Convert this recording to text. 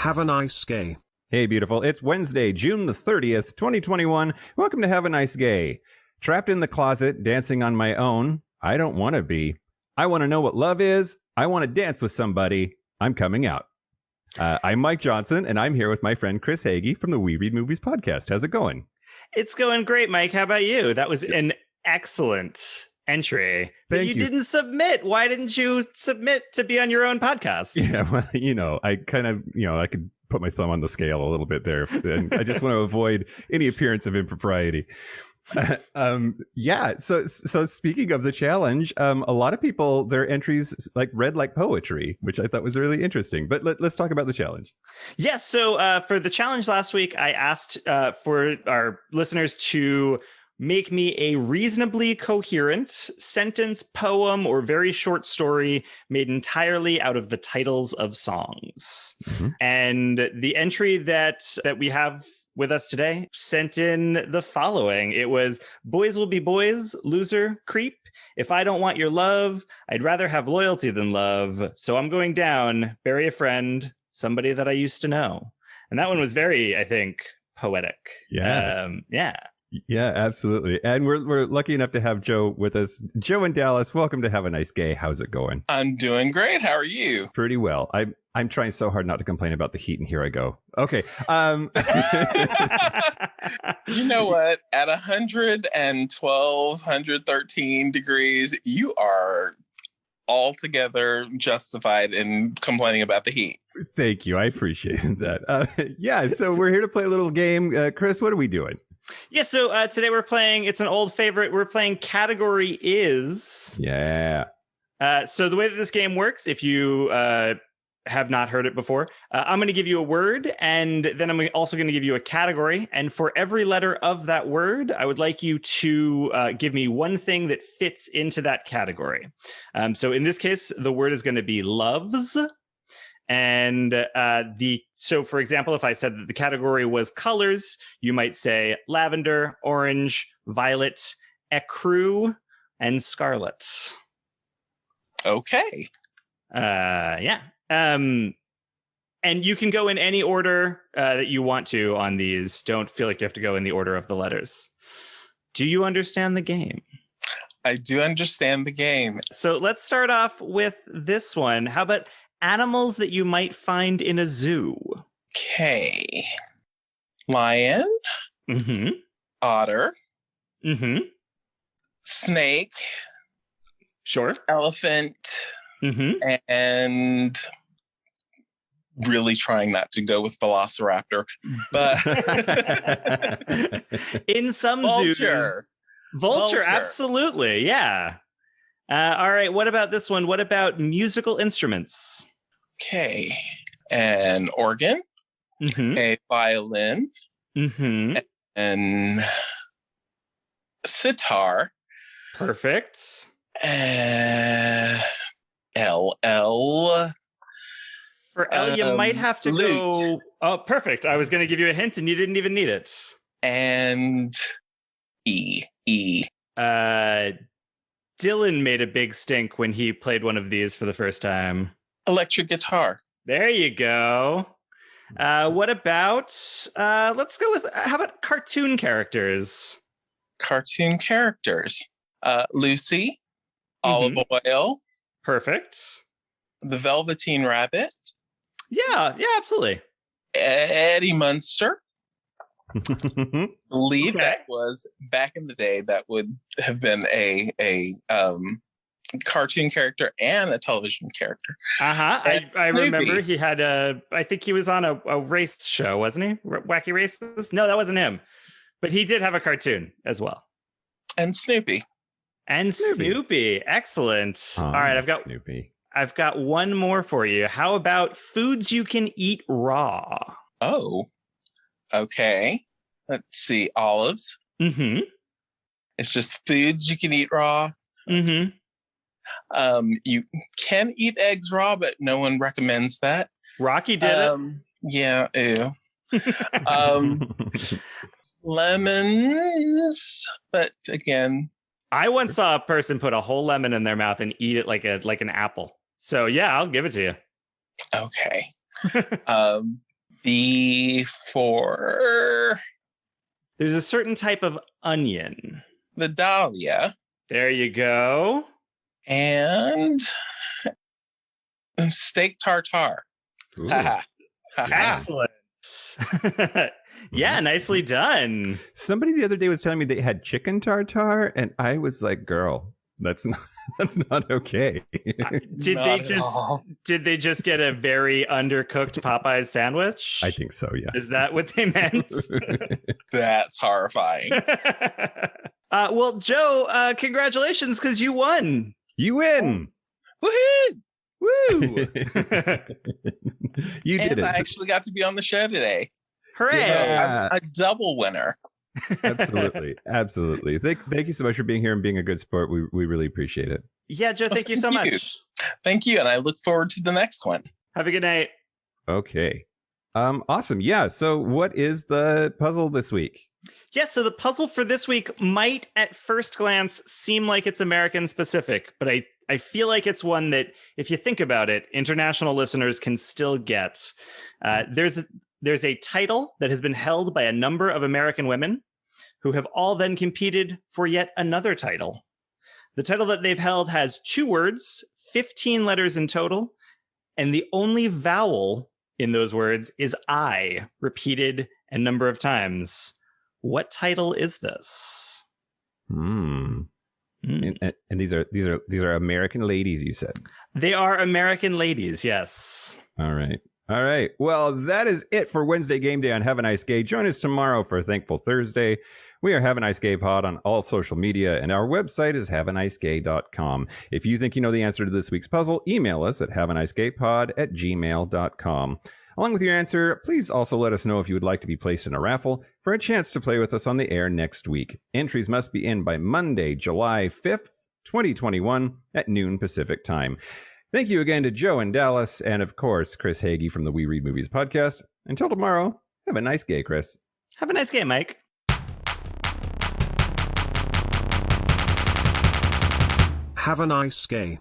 Have a Nice Gay. Hey, beautiful. It's Wednesday, June the 30th, 2021. Welcome to Have a Nice Gay. Trapped in the closet, dancing on my own. I don't want to be. I want to know what love is. I want to dance with somebody. I'm coming out. I'm Mike Johnson, and I'm here with my friend Chris Hagee from the We Read Movies podcast. How's it going? It's going great, Mike. How about you? That was an excellent entry. Thank you. You didn't submit. Why didn't you submit to be on your own podcast? Yeah, well, I kind of, I could put my thumb on the scale a little bit there. And I just want to avoid any appearance of impropriety. So speaking of the challenge, a lot of people, their entries read like poetry, which I thought was really interesting. But let's talk about the challenge. Yes. So for the challenge last week, I asked for our listeners to make me a reasonably coherent sentence, poem, or very short story made entirely out of the titles of songs. Mm-hmm. And the entry that we have with us today sent in the following. It was, boys will be boys, loser, creep. If I don't want your love, I'd rather have loyalty than love. So I'm going down, bury a friend, somebody that I used to know. And that one was very, I think, poetic. Yeah. Yeah, absolutely. And we're lucky enough to have Joe with us. Joe in Dallas, welcome to Have a Nice Gay. How's it going? I'm doing great. How are you? Pretty well. I'm trying so hard not to complain about the heat, and here I go. Okay. You know what? At 112, 113 degrees, you are altogether justified in complaining about the heat. Thank you. I appreciate that. So we're here to play a little game. Chris, what are we doing? Yeah, so today we're playing, it's an old favorite, we're playing Category Is. Yeah. So the way that this game works, if you have not heard it before, I'm going to give you a word, and then I'm also going to give you a category. And for every letter of that word, I would like you to give me one thing that fits into that category. So in this case, the word is going to be loves. And so, for example, if I said that the category was colors, you might say lavender, orange, violet, ecru, and scarlet. Okay. Yeah. And you can go in any order that you want to on these. Don't feel like you have to go in the order of the letters. Do you understand the game? I do understand the game. So let's start off with this one. How about animals that you might find in a zoo? Okay. Lion. Mm-hmm. Otter. Mm-hmm. Snake. Sure. Elephant. Mm-hmm. And really trying not to go with velociraptor. But in some zoos. Vulture, absolutely. Yeah. All right. What about this one? What about musical instruments? Okay. An organ, a violin, and sitar. Perfect. LL. For L, you might have to lute. go. Oh, perfect. I was going to give you a hint and you didn't even need it. And E. Dylan made a big stink when he played one of these for the first time. Electric guitar. There you go. What about, let's go with, how about cartoon characters? Cartoon characters. Lucy, Olive Oil. Perfect. The Velveteen Rabbit. Yeah, absolutely. Eddie Munster. Believe that was back in the day. That would have been a cartoon character and a television character. I remember he had I think he was on a race show, wasn't he? Wacky Races? No, that wasn't him. But he did have a cartoon as well. And Snoopy. Excellent. All right, I've got one more for you. How about foods you can eat raw? Oh. Okay. Let's see. Olives. Mm-hmm. It's just foods you can eat raw. Mm-hmm. You can eat eggs raw, but no one recommends that. Rocky did it. Yeah. Ew. Lemons, but again, I once saw a person put a whole lemon in their mouth and eat it like an apple. So yeah, I'll give it to you. Okay. for There's a certain type of onion. the dahlia. There you go. And steak tartare. Ooh. Haha. Haha. Excellent. Yeah, nicely done. Somebody the other day was telling me they had chicken tartare, and I was like, "Girl, that's not okay." Did Not they at just all. did they just get a very undercooked Popeyes sandwich? I think so. Yeah. Is that what they meant? That's horrifying. Well, Joe, congratulations because you won. You win. Woohoo! Woo! You did And it. I actually got to be on the show today. Hooray! Yeah. I'm a double winner. Absolutely. Absolutely. Thank you so much for being here and being a good sport. We really appreciate it. Yeah, Joe, thank you so Thank you. much. Thank you, and I look forward to the next one. Have a good night. Okay. Awesome. Yeah. So what is the puzzle this week? Yeah, so the puzzle for this week might at first glance seem like it's American specific, but I feel like it's one that, if you think about it, international listeners can still get. There's a title that has been held by a number of American women who have all then competed for yet another title. The title that they've held has 2 words, 15 letters in total, and the only vowel in those words is I, repeated a number of times. What title is this? And these are American ladies, you said. They are American ladies, yes. All right. Well, that is it for Wednesday Game Day on Have a Nice Gay. Join us tomorrow for Thankful Thursday. We are Have a Nice Gay Pod on all social media, and our website is haveanicegay.com. If you think you know the answer to this week's puzzle, email us at haveanicegaypod@gmail.com. Along with your answer, please also let us know if you would like to be placed in a raffle for a chance to play with us on the air next week. Entries must be in by Monday, July 5th, 2021 at noon Pacific time. Thank you again to Joe in Dallas and, of course, Chris Hagee from the We Read Movies podcast. Until tomorrow, have a nice gay, Chris. Have a nice game, Mike. Have a nice gay.